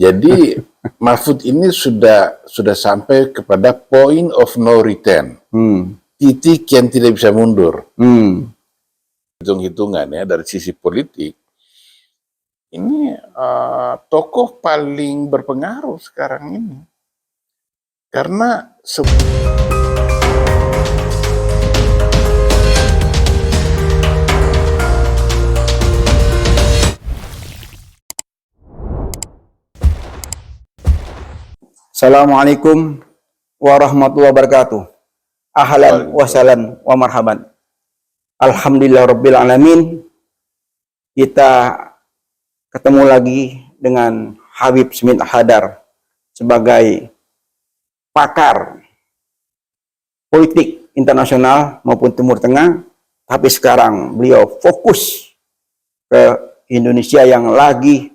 Jadi Mahfud ini sudah sampai kepada point of no return, titik yang tidak bisa mundur. Hitung-hitungan ya dari sisi politik, ini tokoh paling berpengaruh sekarang ini, karena Assalamualaikum warahmatullahi wabarakatuh. Ahlan wa sahlan wa marhaban. Alhamdulillah rabbil alamin. Kita ketemu lagi dengan Habib Smith Hadar sebagai pakar politik internasional maupun Timur Tengah, tapi sekarang beliau fokus ke Indonesia yang lagi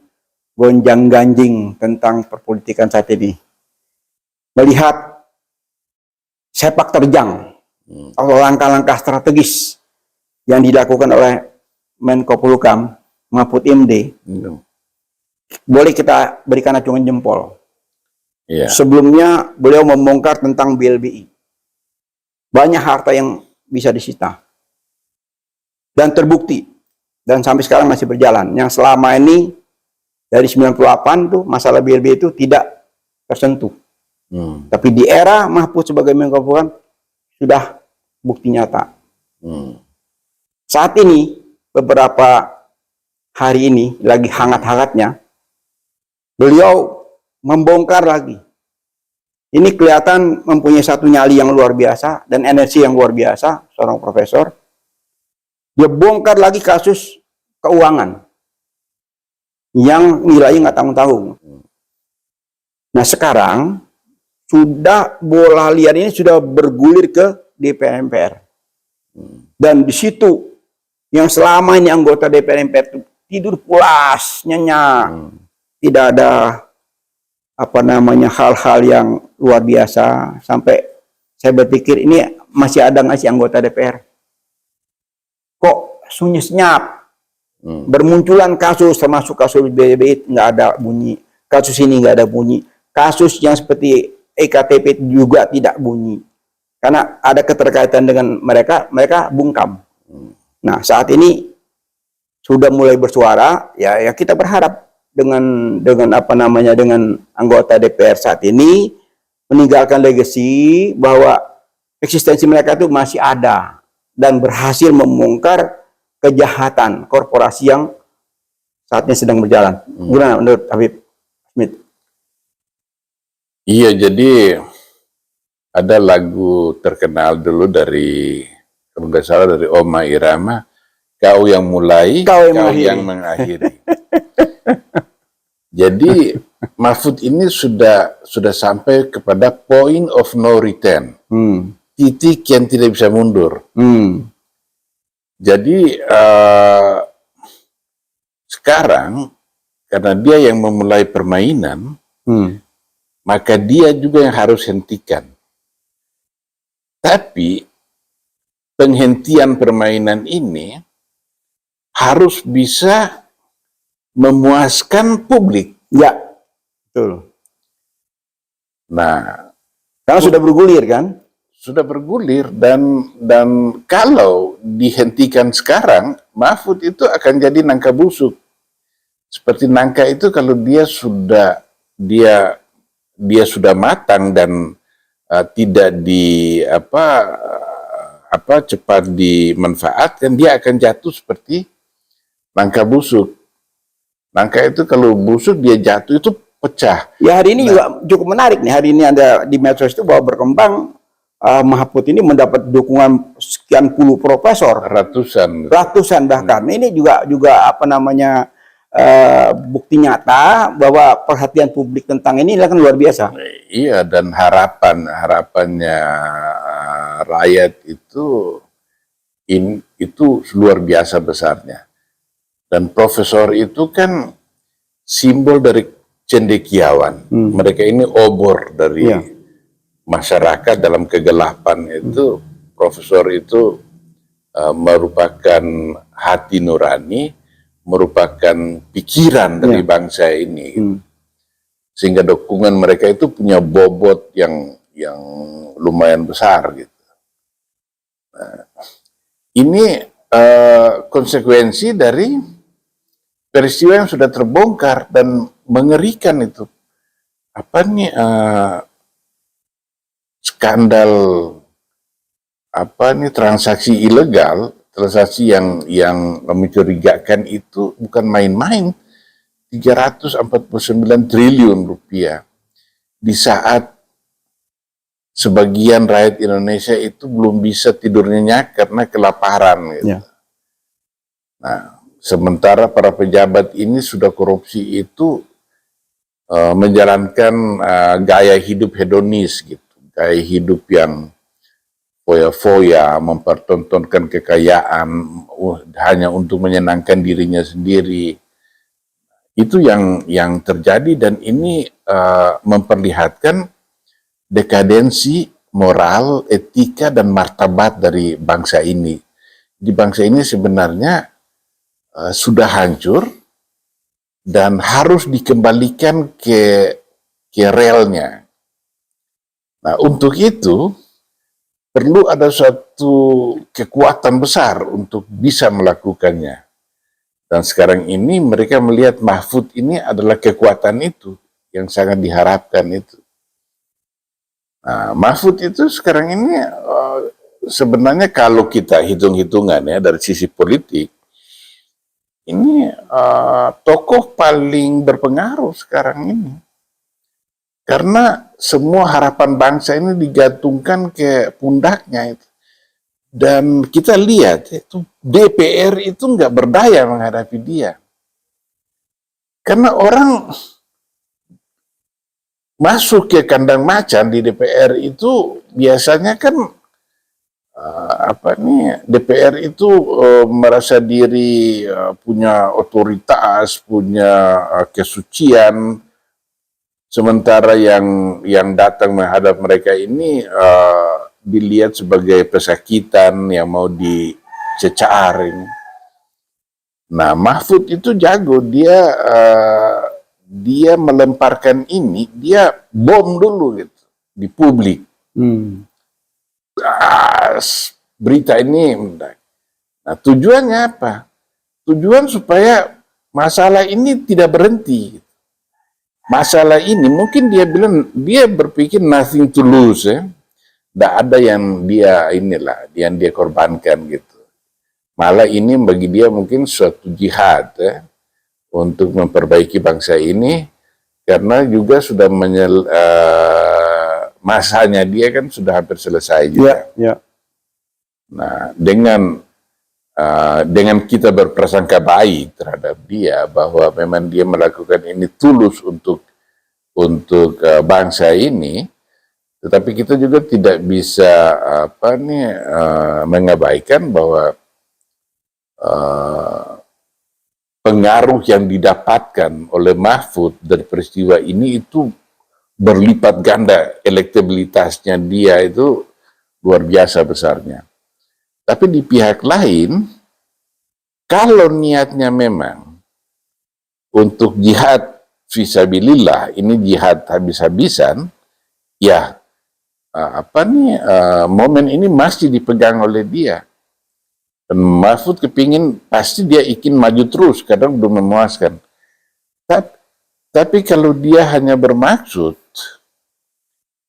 gonjang-ganjing tentang perpolitikan saat ini. Melihat sepak terjang atau langkah-langkah strategis yang dilakukan oleh Menko Polhukam Mahfud MD, boleh kita berikan acungan jempol. Sebelumnya beliau membongkar tentang BLBI, banyak harta yang bisa disita dan terbukti, dan sampai sekarang masih berjalan. Yang selama ini dari 98 tuh masalah BLBI itu tidak tersentuh. Tapi di era Mahfud sebagai Menko Polhukam sudah bukti nyata. Saat ini, beberapa hari ini lagi hangat-hangatnya, beliau membongkar lagi. Ini kelihatan mempunyai satu nyali yang luar biasa dan energi yang luar biasa, seorang profesor. Dia bongkar lagi kasus keuangan yang nilainya nggak tanggung-tanggung. Nah sekarang sudah bola liar ini sudah bergulir ke DPR MPR. Dan di situ yang selama ini anggota DPR MPR itu tidur pulas, nyenyak. Tidak ada hal-hal yang luar biasa, sampai saya berpikir ini masih ada nggak sih anggota DPR? Kok sunyi senyap? Bermunculan kasus, termasuk kasus BLBI nggak ada bunyi. Kasus ini nggak ada bunyi. Kasus yang seperti EKTP juga tidak bunyi, karena ada keterkaitan dengan mereka bungkam. Nah saat ini sudah mulai bersuara, ya kita berharap dengan anggota DPR saat ini meninggalkan legasi bahwa eksistensi mereka itu masih ada dan berhasil membongkar kejahatan korporasi yang saat ini sedang berjalan. Gimana menurut Habib Smith? Iya, jadi ada lagu terkenal dulu dari, kalau nggak salah dari Oma Irama, kau yang mulai, kau yang mengakhiri. Jadi Mahfud ini sudah sampai kepada point of no return, titik yang tidak bisa mundur. Jadi sekarang karena dia yang memulai permainan, maka dia juga yang harus hentikan. Tapi penghentian permainan ini harus bisa memuaskan publik. Ya, betul. Nah, karena sudah bergulir kan? Sudah bergulir, dan kalau dihentikan sekarang, Mahfud itu akan jadi nangka busuk. Seperti nangka itu kalau dia sudah matang dan tidak cepat dimanfaatkan, dia akan jatuh seperti nangka busuk. Nangka itu kalau busuk dia jatuh itu pecah. Ya hari ini juga cukup menarik nih. Hari ini ada di medsos itu bahwa berkembang Mahfud ini mendapat dukungan sekian puluh profesor, ratusan bahkan. Ini juga bukti nyata bahwa perhatian publik tentang ini kan luar biasa. Iya, dan harapannya rakyat itu luar biasa besarnya. Dan profesor itu kan simbol dari cendekiawan. Mereka ini obor dari masyarakat dalam kegelapan itu. Profesor itu merupakan hati nurani, merupakan pikiran dari bangsa ini. sehingga dukungan mereka itu punya bobot yang lumayan besar gitu. Nah, ini konsekuensi dari peristiwa yang sudah terbongkar dan mengerikan itu. Apa nih skandal apa nih transaksi ilegal, transaksi yang mencurigakan itu bukan main-main. 349 triliun rupiah di saat sebagian rakyat Indonesia itu belum bisa tidur nyenyak karena kelaparan gitu. Ya. Nah, sementara para pejabat ini sudah korupsi itu menjalankan gaya hidup hedonis gitu, gaya hidup yang foya-foya, mempertontonkan kekayaan hanya untuk menyenangkan dirinya sendiri. Itu yang terjadi, dan ini memperlihatkan dekadensi moral, etika, dan martabat dari bangsa ini. Di bangsa ini sebenarnya sudah hancur dan harus dikembalikan ke relnya. Nah, untuk itu perlu ada suatu kekuatan besar untuk bisa melakukannya. Dan sekarang ini mereka melihat Mahfud ini adalah kekuatan itu yang sangat diharapkan itu. Nah, Mahfud itu sekarang ini sebenarnya kalau kita hitung-hitungan ya dari sisi politik, ini tokoh paling berpengaruh sekarang ini. Karena semua harapan bangsa ini digantungkan ke pundaknya itu. Dan kita lihat itu DPR itu nggak berdaya menghadapi dia. Karena orang masuk ke kandang macan di DPR itu biasanya kan DPR itu merasa diri punya otoritas, punya kesucian, sementara yang datang menghadap mereka ini dilihat sebagai pesakitan yang mau dicecar ini. Nah, Mahfud itu jago, dia melemparkan ini, dia bom dulu gitu di publik. Berita ini. Nah, tujuannya apa? Tujuan supaya masalah ini tidak berhenti. Masalah ini mungkin dia bilang, dia berpikir nothing to lose ya. Tidak ada yang dia korbankan gitu. Malah ini bagi dia mungkin suatu jihad ya, untuk memperbaiki bangsa ini, karena juga sudah masanya dia kan sudah hampir selesai juga. Ya. Nah, dengan kita berprasangka baik terhadap dia bahwa memang dia melakukan ini tulus untuk bangsa ini, tetapi kita juga tidak bisa mengabaikan bahwa pengaruh yang didapatkan oleh Mahfud dari peristiwa ini itu berlipat ganda, elektabilitasnya dia itu luar biasa besarnya. Tapi di pihak lain, kalau niatnya memang untuk jihad fisabilillah, ini jihad habis-habisan, ya momen ini masih dipegang oleh dia. Dan Mahfud kepingin, pasti dia ingin maju terus, kadang belum memuaskan. Tapi kalau dia hanya bermaksud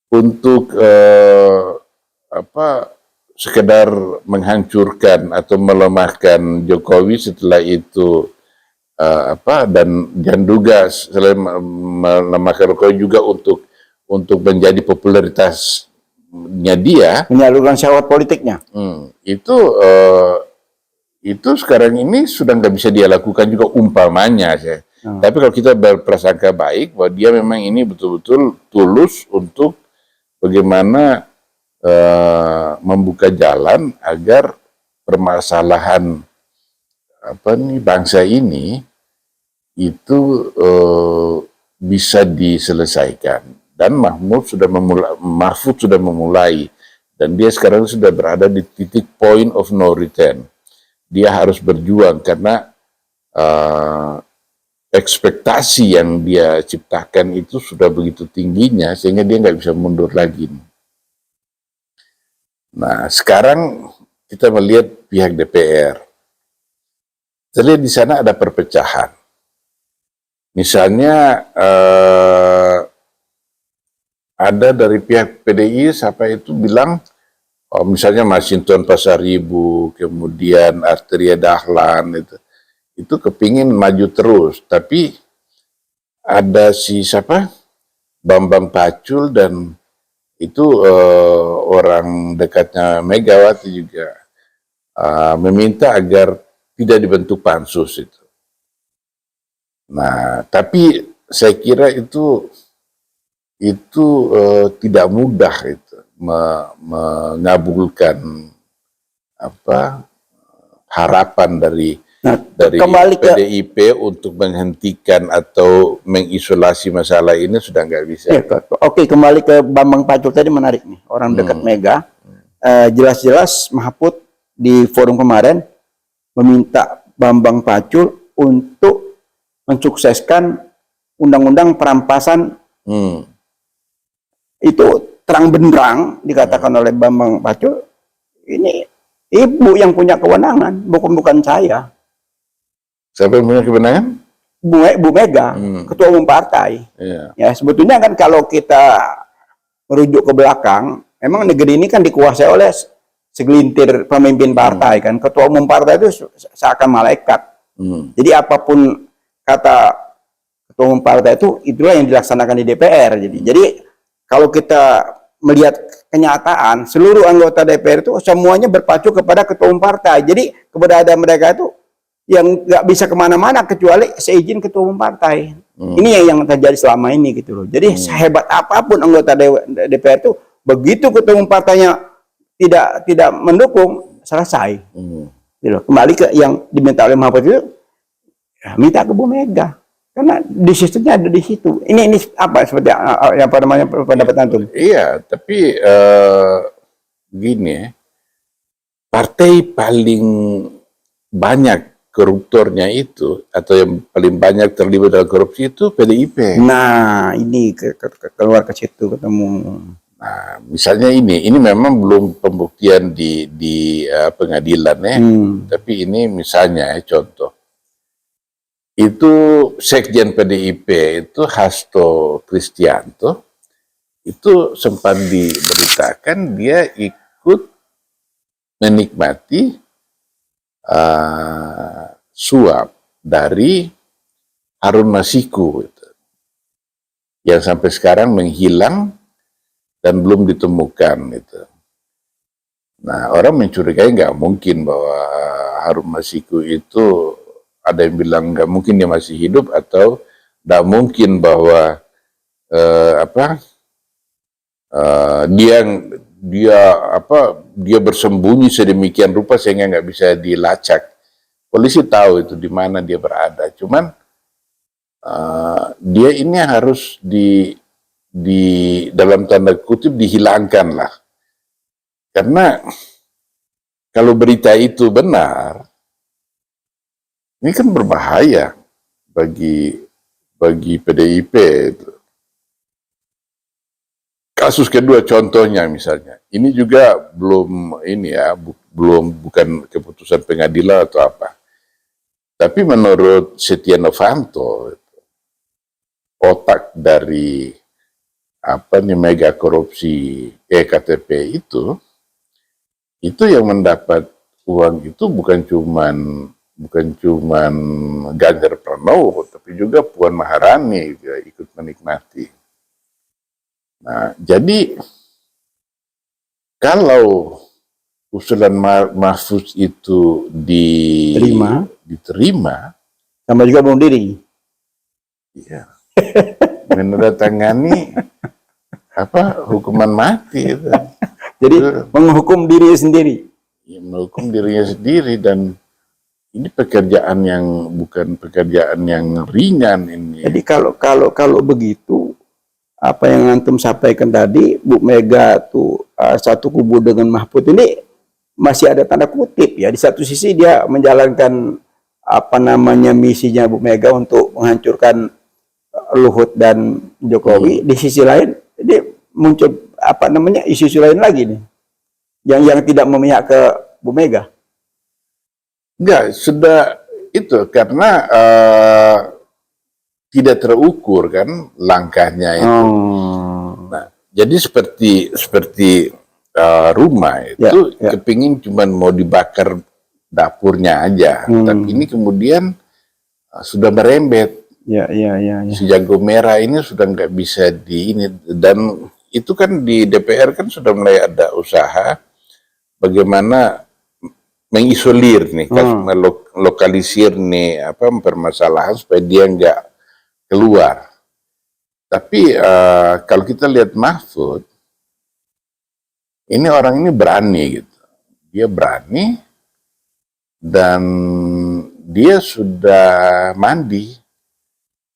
untuk sekedar menghancurkan atau melemahkan Jokowi, setelah itu dan juga selain melemahkan Jokowi juga untuk menjadi popularitasnya dia, menyalurkan syahwat politiknya. Itu sekarang ini sudah nggak bisa dia lakukan juga umpamanya. Tapi kalau kita berprasangka baik bahwa dia memang ini betul-betul tulus untuk bagaimana membuka jalan agar permasalahan bangsa ini itu bisa diselesaikan. Dan Mahfud sudah memulai, dan dia sekarang sudah berada di titik point of no return. Dia harus berjuang karena ekspektasi yang dia ciptakan itu sudah begitu tingginya sehingga dia nggak bisa mundur lagi. Nah, sekarang kita melihat pihak DPR. Kita lihat di sana ada perpecahan. Misalnya ada dari pihak PDI siapa itu bilang, misalnya Masinton Pasaribu, kemudian Arteria Dahlan itu kepingin maju terus, tapi ada si siapa Bambang Pacul dan itu orang dekatnya Megawati juga meminta agar tidak dibentuk pansus itu. Nah, tapi saya kira itu tidak mudah itu mengabulkan harapan dari PDIP untuk menghentikan atau mengisolasi masalah ini sudah nggak bisa. Ya, oke, kembali ke Bambang Pacul tadi, menarik nih, orang dekat Mega. Jelas-jelas Mahfud di forum kemarin meminta Bambang Pacul untuk mensukseskan undang-undang perampasan. Itu terang benderang dikatakan oleh Bambang Pacul, ini ibu yang punya kewenangan, bukan saya. Siapa yang punya kewenangan? Bu Mega, ketua umum partai. Ya, sebetulnya kan kalau kita merujuk ke belakang, memang negeri ini kan dikuasai oleh segelintir pemimpin partai kan. Ketua umum partai itu seakan malaikat. Jadi apapun kata ketua umum partai itu, itulah yang dilaksanakan di DPR. Jadi kalau kita melihat kenyataan, seluruh anggota DPR itu semuanya berpacu kepada ketua umum partai. Jadi keberadaan mereka itu yang nggak bisa kemana-mana kecuali seizin ketua umum partai. Ini yang terjadi selama ini gitu loh. Jadi sehebat apapun anggota DPR itu, begitu ketua umum partainya tidak mendukung, selesai. Gitu. Kembali ke yang diminta oleh Mahfud itu, ya, minta ke Bu Mega. Karena di sistemnya ada di situ. Ini apa seperti apa namanya pendapat antum? Iya, tapi gini, partai paling banyak koruptornya itu atau yang paling banyak terlibat dalam korupsi itu PDIP. Nah, ini keluar ke situ ketemu. Nah, misalnya ini memang belum pembuktian di pengadilan ya, tapi ini misalnya contoh. Itu Sekjen PDIP itu Hasto Kristianto itu sempat diberitakan dia ikut menikmati suap dari Harun Masiku itu, yang sampai sekarang menghilang dan belum ditemukan itu. Nah, orang mencurigai nggak mungkin bahwa Harun Masiku itu, ada yang bilang nggak mungkin dia masih hidup, atau nggak mungkin bahwa dia bersembunyi sedemikian rupa sehingga nggak bisa dilacak. Polisi tahu itu di mana dia berada. Cuman dia ini harus di dalam tanda kutip dihilangkan lah. Karena kalau berita itu benar, ini kan berbahaya bagi PDIP itu. Kasus kedua contohnya misalnya, ini juga belum bukan keputusan pengadilan atau apa. Tapi menurut Setia Novanto, otak dari mega korupsi EKTP itu yang mendapat uang itu bukan cuman Ganjar Pranowo, tapi juga Puan Maharani juga ikut menikmati. Nah, jadi kalau usulan Mahfud itu diterima, sama juga bunuh diri. Iya. Menandatangani hukuman mati itu. Jadi menghukum diri sendiri. Ya, menghukum dirinya sendiri, dan ini pekerjaan yang bukan pekerjaan yang ringan ini. Jadi kalau begitu, apa yang antum sampaikan tadi, Bu Mega tuh satu kubu dengan Mahfud ini masih ada tanda kutip ya. Di satu sisi dia menjalankan apa namanya misinya Bu Mega untuk menghancurkan Luhut dan Jokowi, di sisi lain ini muncul apa namanya isu-isu lain lagi nih yang tidak memihak ke Bu Mega. Enggak, sudah itu karena tidak terukur kan langkahnya itu. Nah, jadi seperti rumah itu kepingin cuman mau dibakar dapurnya aja, tapi ini kemudian sudah merembet. Si jago merah ini sudah nggak bisa di ini, dan itu kan di DPR kan sudah mulai ada usaha bagaimana mengisolir nih, melokalisir nih apa permasalahan supaya dia nggak keluar. Tapi kalau kita lihat Mahfud, ini orang ini berani gitu, dia berani dan dia sudah mandi.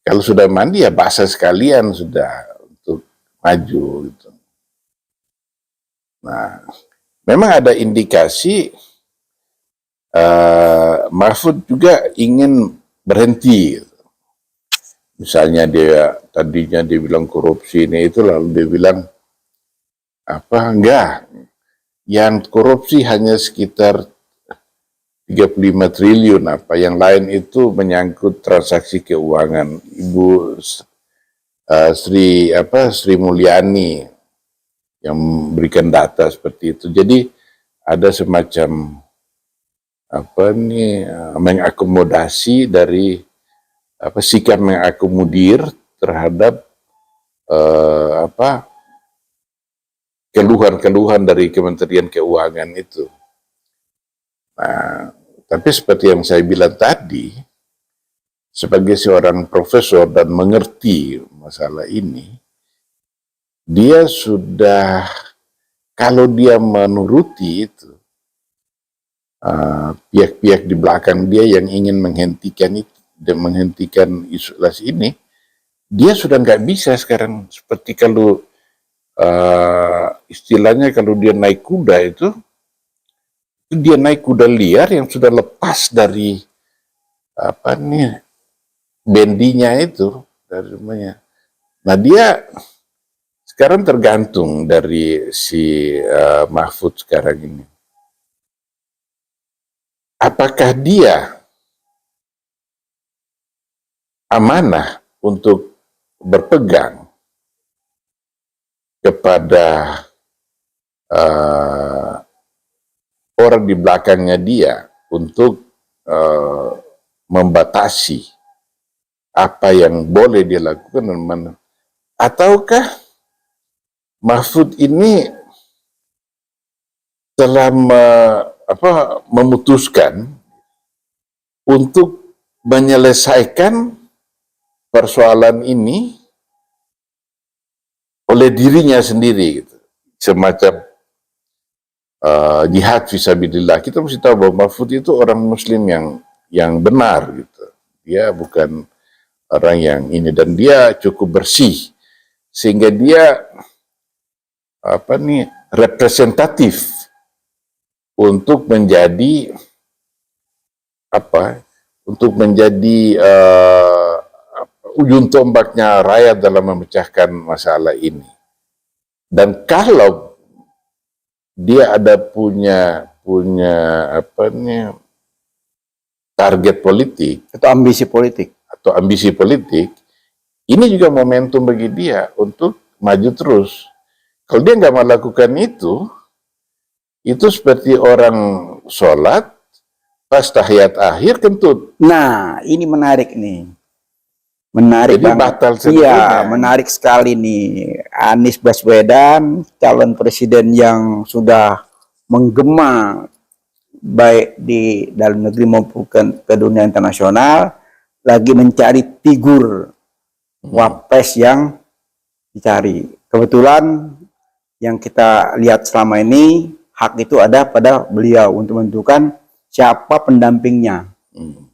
Kalau sudah mandi ya basah sekalian sudah untuk maju gitu. Nah, memang ada indikasi Mahfud juga ingin berhenti. Gitu. Misalnya tadinya dia bilang korupsi ini itu, lalu dia bilang apa enggak, yang korupsi hanya sekitar 35 triliun, apa yang lain itu menyangkut transaksi keuangan. Ibu Sri Mulyani yang memberikan data seperti itu. Jadi ada semacam mengakomodasi dari sikap mengakomodir terhadap keluhan-keluhan dari Kementerian Keuangan itu. Nah, tapi seperti yang saya bilang tadi, sebagai seorang profesor dan mengerti masalah ini, dia sudah, kalau dia menuruti itu, pihak-pihak di belakang dia yang ingin menghentikan itu dan menghentikan isolasi ini, dia sudah nggak bisa sekarang. Seperti kalau istilahnya kalau dia naik kuda itu dia naik kuda liar yang sudah lepas dari bendinya itu dari rumahnya. Nah, dia sekarang tergantung dari si Mahfud sekarang ini. Apakah dia amanah untuk berpegang kepada orang di belakangnya dia untuk membatasi apa yang boleh dia lakukan dan mana, ataukah Mahfud ini telah memutuskan untuk menyelesaikan persoalan ini oleh dirinya sendiri gitu. Semacam jihad fisabilillah. Kita mesti tahu bahwa Mahfud itu orang muslim yang benar gitu. Dia bukan orang yang ini, dan dia cukup bersih sehingga dia representatif untuk menjadi ujung tombaknya rakyat dalam memecahkan masalah ini. Dan kalau dia ada punya target politik atau ambisi politik, ini juga momentum bagi dia untuk maju terus. Kalau dia nggak melakukan itu seperti orang sholat pas tahiyat akhir kentut. Nah, ini menarik nih. Menarik jadi banget. Batal iya, menarik sekali nih. Anies Baswedan, calon presiden yang sudah menggema baik di dalam negeri maupun ke dunia internasional, lagi mencari figur wapres yang dicari. Kebetulan yang kita lihat selama ini, hak itu ada pada beliau untuk menentukan siapa pendampingnya.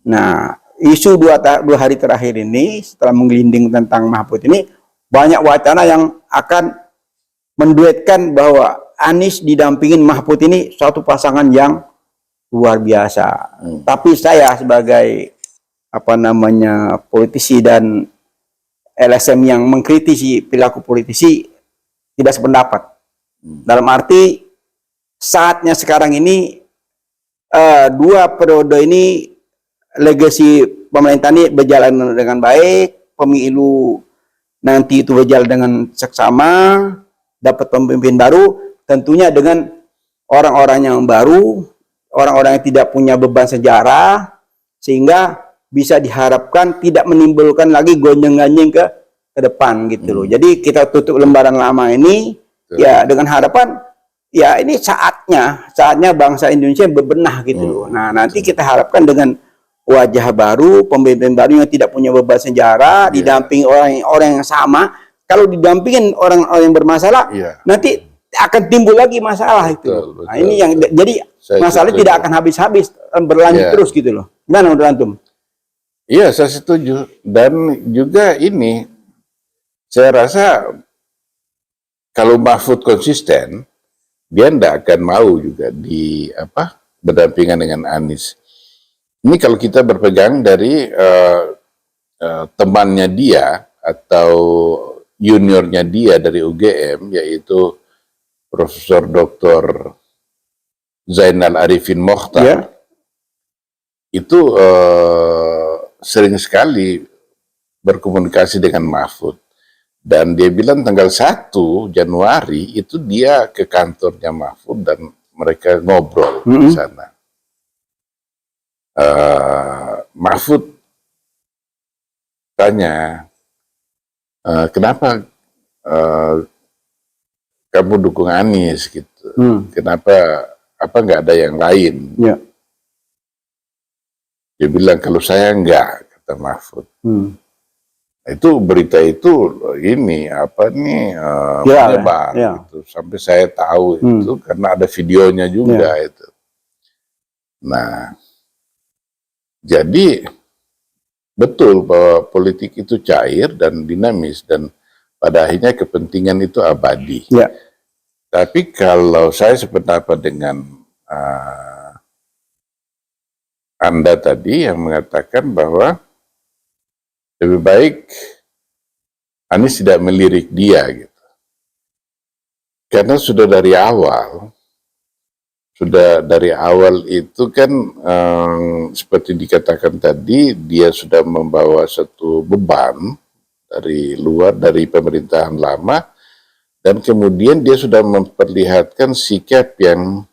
Nah, isu dua hari terakhir ini setelah menggelinding tentang Mahfud ini, banyak wacana yang akan menduetkan bahwa Anies didampingin Mahfud ini suatu pasangan yang luar biasa. Tapi saya sebagai politisi dan LSM yang mengkritisi perilaku politisi tidak sependapat. Dalam arti saatnya sekarang ini 2 periode ini legasi pemerintah ini berjalan dengan baik, pemilu nanti itu berjalan dengan seksama, dapat pemimpin baru, tentunya dengan orang-orang yang baru, orang-orang yang tidak punya beban sejarah, sehingga bisa diharapkan tidak menimbulkan lagi gonjang-ganjing ke depan gitu loh. Jadi kita tutup lembaran lama ini ya dengan harapan ya ini saatnya bangsa Indonesia berbenah gitu loh. Nah, nanti kita harapkan dengan wajah baru, pemimpin baru yang tidak punya beban sejarah, didampingi orang-orang yang sama. Kalau didampingin orang-orang yang bermasalah, nanti akan timbul lagi masalah itu. Betul, nah, ini yang jadi masalahnya tidak akan habis-habis, berlanjut terus gitu loh. Gimana menurut antum? Iya, saya setuju. Dan juga ini, saya rasa kalau Mahfud konsisten, dia tidak akan mau juga berdampingan dengan Anies. Ini kalau kita berpegang dari temannya dia atau juniornya dia dari UGM, yaitu Profesor Dr. Zainal Arifin Mokhtar, itu sering sekali berkomunikasi dengan Mahfud. Dan dia bilang tanggal 1 Januari itu dia ke kantornya Mahfud dan mereka ngobrol di sana. Mahfud tanya, kenapa kamu dukung Anies gitu? Kenapa nggak ada yang lain? Dia bilang kalau saya enggak, kata Mahfud. Itu berita itu ini menyebar gitu. Sampai saya tahu itu karena ada videonya juga itu. Nah, jadi betul bahwa politik itu cair dan dinamis dan pada akhirnya kepentingan itu abadi. Tapi kalau saya sependapat dengan Anda tadi yang mengatakan bahwa lebih baik Anies tidak melirik dia gitu. Karena sudah dari awal itu kan seperti dikatakan tadi, dia sudah membawa satu beban dari luar, dari pemerintahan lama, dan kemudian dia sudah memperlihatkan sikap yang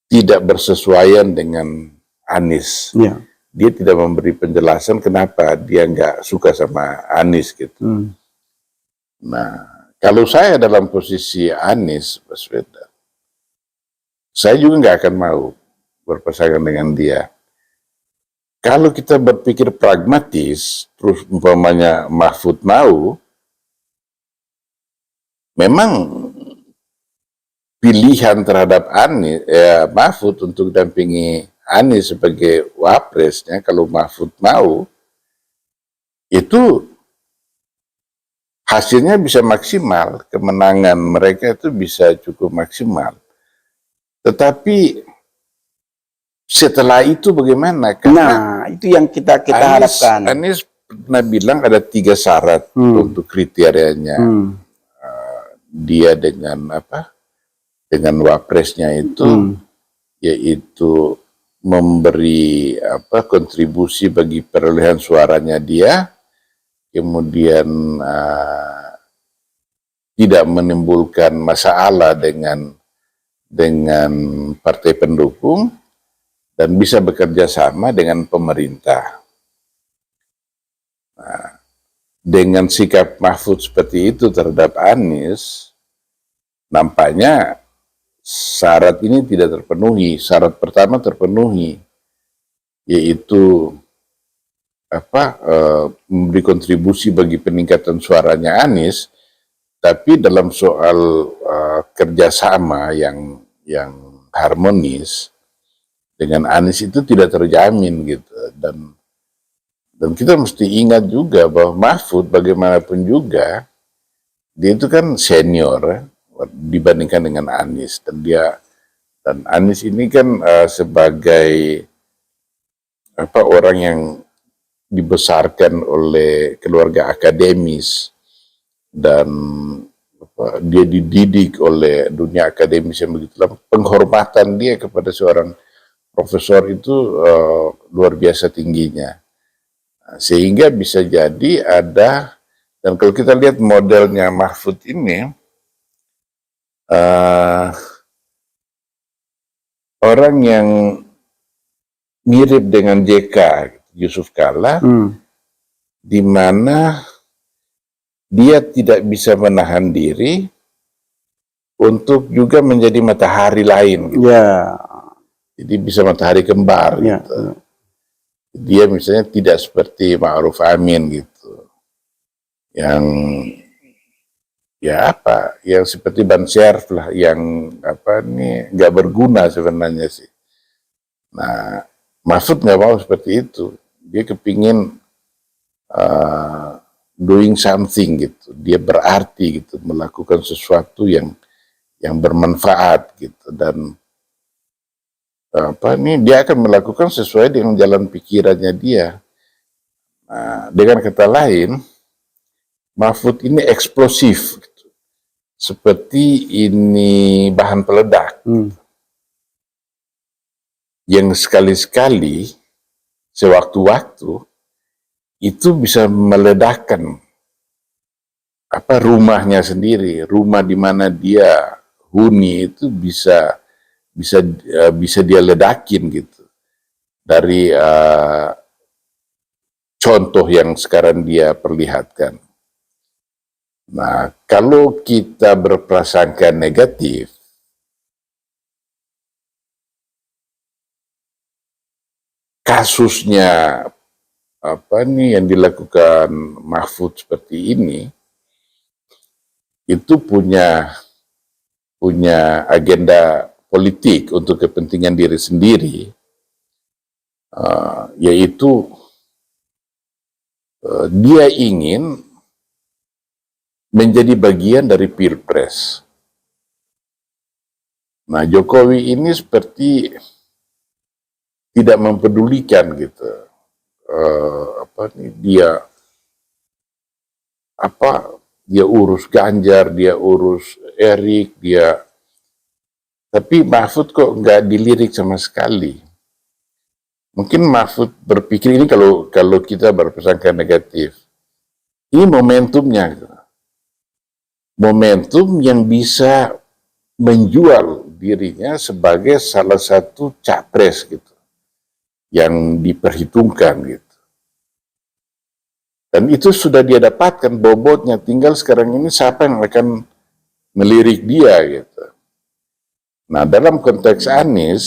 tidak bersesuaian dengan Anies. Dia tidak memberi penjelasan kenapa dia nggak suka sama Anies gitu. Nah, kalau saya dalam posisi Anies Baswedan, saya juga nggak akan mau berpasangan dengan dia. Kalau kita berpikir pragmatis, terus umpamanya Mahfud mau, memang pilihan terhadap Mahfud untuk dampingi Anies sebagai wapresnya, kalau Mahfud mau, itu hasilnya bisa maksimal, kemenangan mereka itu bisa cukup maksimal. Tetapi setelah itu bagaimana? Karena itu yang kita harapkan. Anies pernah bilang ada 3 syarat untuk kriterianya dia dengan wapresnya itu, yaitu memberi kontribusi bagi perolehan suaranya dia, kemudian tidak menimbulkan masalah dengan partai pendukung, dan bisa bekerja sama dengan pemerintah. Nah, dengan sikap Mahfud seperti itu terhadap Anies, nampaknya syarat ini tidak terpenuhi. Syarat pertama terpenuhi, yaitu memberi kontribusi bagi peningkatan suaranya Anies, tapi dalam soal kerjasama yang harmonis dengan Anies itu tidak terjamin gitu. Dan kita mesti ingat juga bahwa Mahfud bagaimanapun juga dia itu kan senior dibandingkan dengan Anies, dan dia Dan Anies ini kan sebagai orang yang dibesarkan oleh keluarga akademis dan dia dididik oleh dunia akademis yang begitu lama, penghormatan dia kepada seorang profesor itu luar biasa tingginya. Sehingga bisa jadi ada, dan kalau kita lihat modelnya Mahfud ini, orang yang mirip dengan JK, Yusuf Kalla, di mana dia tidak bisa menahan diri untuk juga menjadi matahari lain. Gitu. Jadi bisa matahari kembar. Gitu. Dia misalnya tidak seperti Ma'ruf Amin gitu, yang yang seperti Ban Syarif lah, yang nggak berguna sebenarnya sih. Nah, Mahfud nggak mau seperti itu. Dia kepingin doing something gitu. Dia berarti gitu, melakukan sesuatu yang bermanfaat gitu, dan dia akan melakukan sesuai dengan jalan pikirannya dia. Nah, dengan kata lain, Mahfud ini eksplosif gitu. Seperti ini bahan peledak. Yang sekali-sekali sewaktu-waktu itu bisa meledakkan rumahnya sendiri, rumah di mana dia huni itu bisa dia ledakin gitu. Dari contoh yang sekarang dia perlihatkan. Nah, kalau kita berprasangka negatif, kasusnya yang dilakukan Mahfud seperti ini, itu punya agenda politik untuk kepentingan diri sendiri, yaitu dia ingin menjadi bagian dari Pilpres. Nah, Jokowi ini seperti tidak mempedulikan gitu. Dia urus Ganjar, dia urus Erik, tapi Mahfud kok nggak dilirik sama sekali. Mungkin Mahfud berpikir ini, kalau kita berprasangka negatif, ini momentumnya gitu. Momentum yang bisa menjual dirinya sebagai salah satu capres gitu, yang diperhitungkan gitu. Dan itu sudah dia dapatkan bobotnya, tinggal sekarang ini siapa yang akan melirik dia gitu. Nah, dalam konteks Anies,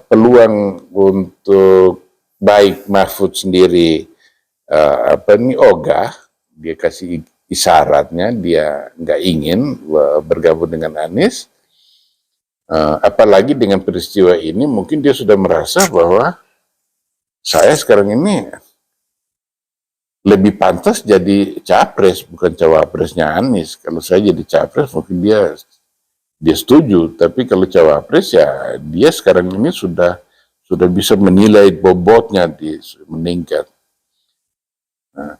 peluang untuk baik Mahfud sendiri ogah, dia kasih isyaratnya dia nggak ingin bergabung dengan Anies, apalagi dengan peristiwa ini mungkin dia sudah merasa bahwa saya sekarang ini lebih pantas jadi capres, bukan cawapresnya Anies. Kalau saya jadi capres mungkin dia setuju, tapi kalau cawapres ya dia sekarang ini sudah bisa menilai bobotnya meningkat. Nah,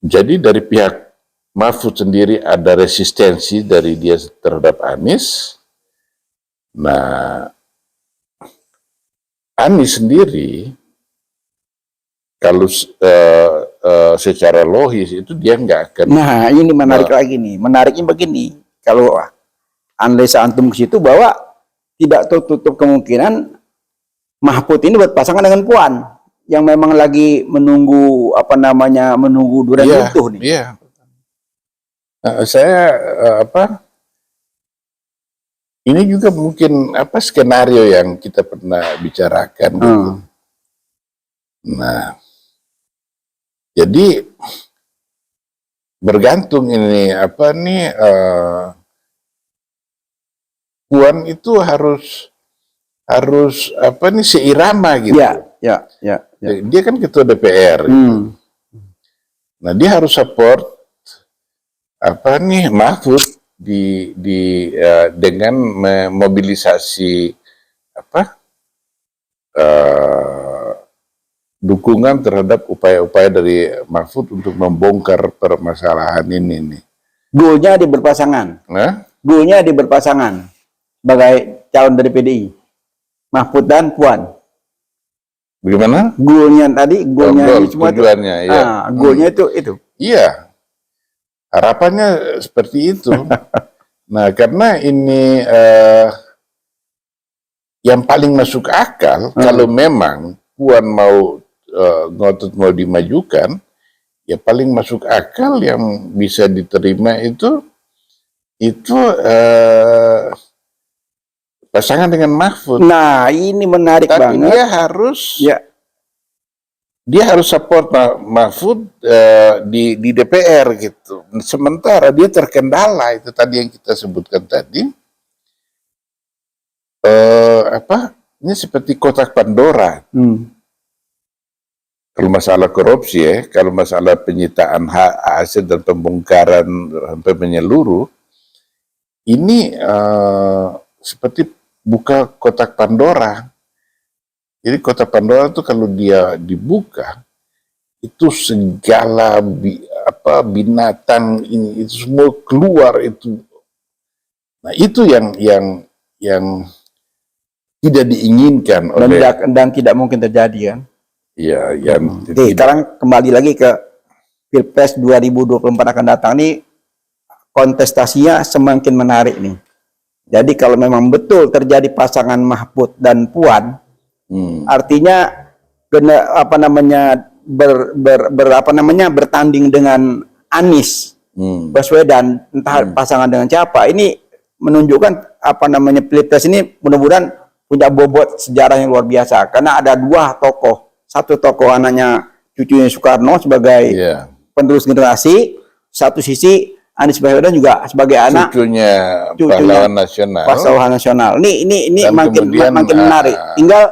jadi dari pihak Mahfud sendiri ada resistensi dari dia terhadap Anies. Nah, Anies sendiri kalau secara logis itu dia nggak akan. Nah, ini menarik lagi nih. Menariknya begini, kalau analisa antum ke situ bahwa tidak tertutup kemungkinan Mahfud ini berpasangan dengan Puan yang memang lagi menunggu menunggu durian runtuh nih. Iya. Saya ini juga mungkin skenario yang kita pernah bicarakan gitu. Nah, jadi bergantung ini Puan itu harus seirama gitu. Ya. Dia kan ketua DPR. Gitu. Nah, dia harus support Mahfud dengan memobilisasi dukungan terhadap upaya-upaya dari Mahfud untuk membongkar permasalahan ini nih. Goalnya di berpasangan. Goalnya di berpasangan sebagai calon dari PDI. Mahfud dan Puan. Bagaimana? Goalnya tadi, goalnya semua tujuannya, itu. Ya. Goalnya itu. Iya. Harapannya seperti itu. Nah, karena ini yang paling masuk akal kalau memang Puan mau ngotot mau dimajukan, ya paling masuk akal yang bisa diterima itu pasangan dengan Mahfud. Nah, ini menarik tapi banget. Dia harus support Mahfud di DPR gitu. Sementara dia terkendala, itu tadi yang kita sebutkan tadi. Ini seperti kotak Pandora. Kalau masalah korupsi kalau masalah penyitaan hasil dan pembongkaran sampai menyeluruh, ini seperti buka kotak Pandora. Jadi kotak Pandora itu kalau dia dibuka, itu segala binatang ini itu semua keluar itu. Nah, itu yang tidak diinginkan dan tidak mungkin terjadi kan. Iya, sekarang kembali lagi ke Pilpres 2024 akan datang nih, kontestasinya semakin menarik nih. Jadi kalau memang betul terjadi pasangan Mahfud dan Puan, artinya bertanding dengan Anies Baswedan, entah pasangan dengan siapa. Ini menunjukkan Pilpres ini mudah-mudahan punya bobot sejarah yang luar biasa, karena ada dua tokoh. Satu tokoh anaknya cucunya Soekarno sebagai penerus generasi, satu sisi Anies Baswedan juga sebagai anak cucunya pahlawan nasional. Ini makin menarik. Tinggal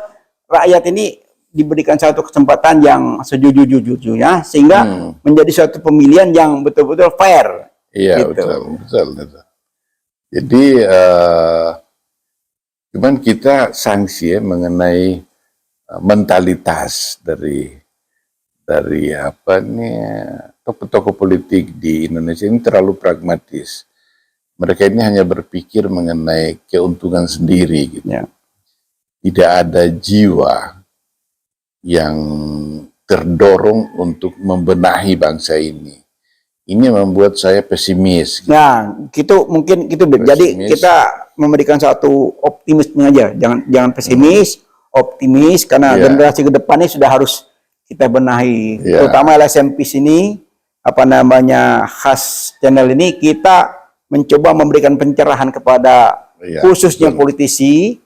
rakyat ini diberikan satu kesempatan yang sejujur-jujurnya sehingga menjadi suatu pemilihan yang betul-betul fair. Iya, gitu. betul. Jadi cuman kita sanksi mengenai mentalitas dari tokoh-tokoh politik di Indonesia ini terlalu pragmatis. Mereka ini hanya berpikir mengenai keuntungan sendiri gitu. Tidak ada jiwa yang terdorong untuk membenahi bangsa ini. Ini membuat saya pesimis. Nah, mungkin jadi kita memberikan satu optimisme aja, jangan pesimis. Optimis, karena generasi ke depan ini sudah harus kita benahi, terutama LSMP sini, khas channel ini kita mencoba memberikan pencerahan kepada khususnya politisi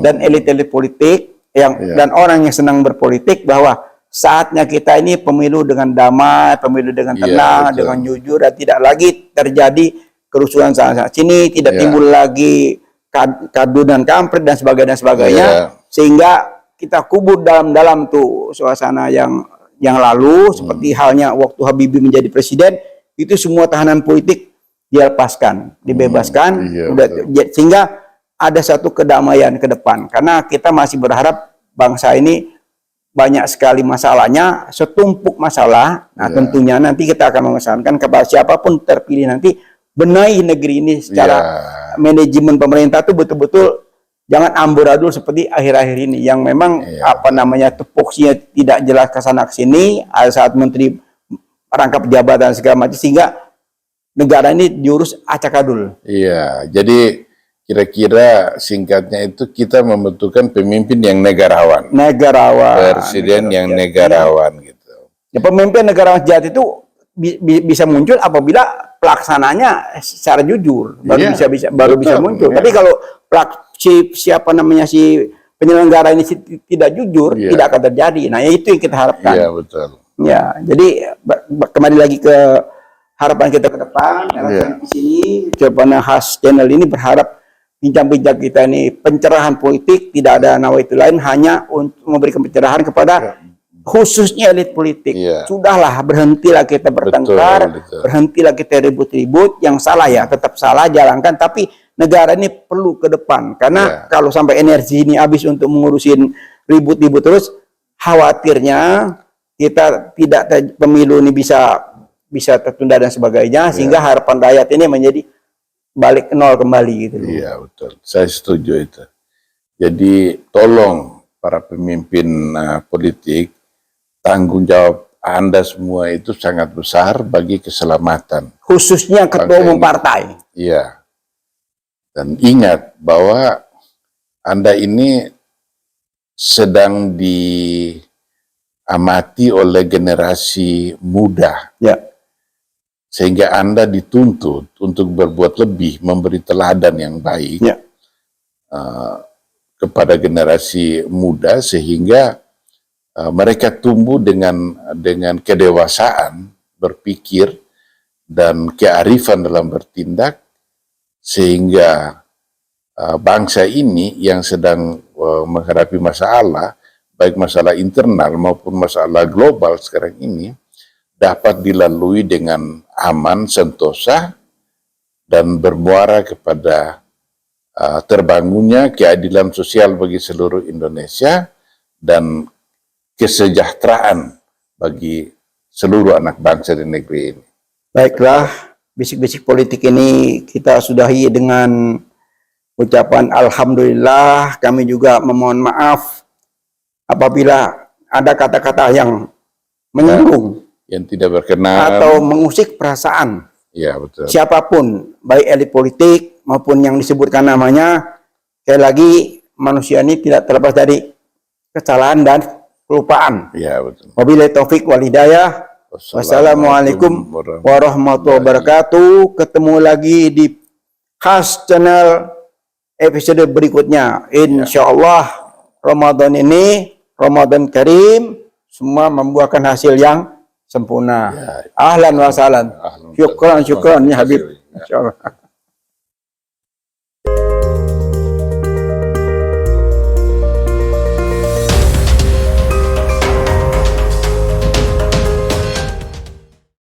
dan elit-elit politik dan orang yang senang berpolitik, bahwa saatnya kita ini pemilu dengan damai, pemilu dengan tenang, dengan jujur, dan tidak lagi terjadi kerusuhan sana sini, tidak timbul lagi kadu dan kampret dan sebagainya. Sehingga kita kubur dalam tuh suasana yang lalu, seperti halnya waktu Habibie menjadi presiden, itu semua tahanan politik dilepaskan, dibebaskan, sehingga ada satu kedamaian ke depan. Karena kita masih berharap bangsa ini banyak sekali masalahnya, setumpuk masalah. Nah, tentunya nanti kita akan memesankan kepada siapapun terpilih nanti, benahi negeri ini secara manajemen pemerintah itu betul-betul jangan amburadul seperti akhir-akhir ini yang memang tupoksinya tidak jelas ke sana ke sini, ada saat menteri rangkap jabatan segala macam, sehingga negara ini diurus acak-adul. Iya, jadi kira-kira singkatnya itu kita membutuhkan pemimpin yang negarawan. Presiden yang negarawan gitu. Ya, pemimpin negarawan sejati itu bisa muncul apabila pelaksananya secara jujur, baru bisa muncul. Tapi kalau si penyelenggara ini tidak jujur, tidak akan terjadi. Nah, itu yang kita harapkan. Iya, betul. Ya, jadi kembali lagi ke harapan kita ke depan. Di sini jawaban khas channel ini berharap bincang-bincang kita ini pencerahan politik, tidak ada nawaitu lain, hanya untuk memberikan pencerahan kepada khususnya elit politik. Iya. Sudahlah, berhentilah kita bertengkar, betul. berhentilah kita ribut-ribut. Yang salah ya tetap salah, jalankan. Tapi negara ini perlu ke depan. Karena kalau sampai energi ini habis untuk mengurusin ribut-ribut terus, khawatirnya kita pemilu ini bisa tertunda dan sebagainya, sehingga harapan rakyat ini menjadi balik ke nol kembali gitu. Iya, betul. Saya setuju itu. Jadi tolong para pemimpin politik, tanggung jawab Anda semua itu sangat besar bagi keselamatan. Khususnya ketua umum partai. Iya. Dan ingat bahwa Anda ini sedang diamati oleh generasi muda. Ya. Sehingga Anda dituntut untuk berbuat lebih, memberi teladan yang baik. Ya. Kepada generasi muda, sehingga mereka tumbuh dengan kedewasaan berpikir dan kearifan dalam bertindak, sehingga bangsa ini yang sedang menghadapi masalah, baik masalah internal maupun masalah global sekarang ini, dapat dilalui dengan aman, sentosa, dan bermuara kepada terbangunnya keadilan sosial bagi seluruh Indonesia dan kesejahteraan bagi seluruh anak bangsa di negeri ini. Baiklah, bisik-bisik politik ini kita sudahi dengan ucapan alhamdulillah. Kami juga memohon maaf apabila ada kata-kata yang menyinggung, yang tidak berkenan atau mengusik perasaan. Ya, betul. Siapapun, baik elit politik maupun yang disebutkan namanya. Sekali lagi, manusia ini tidak terlepas dari kesalahan dan kelupaan. Ya, betul. Wabillahi taufik wal hidayah. Wassalamualaikum warahmatullahi wabarakatuh. Ketemu lagi di khas channel episode berikutnya. Insya Allah Ramadan ini, Ramadan Karim, semua membuahkan hasil yang sempurna. Ahlan wa sahlan. Syukran ya Habib. Insyaallah.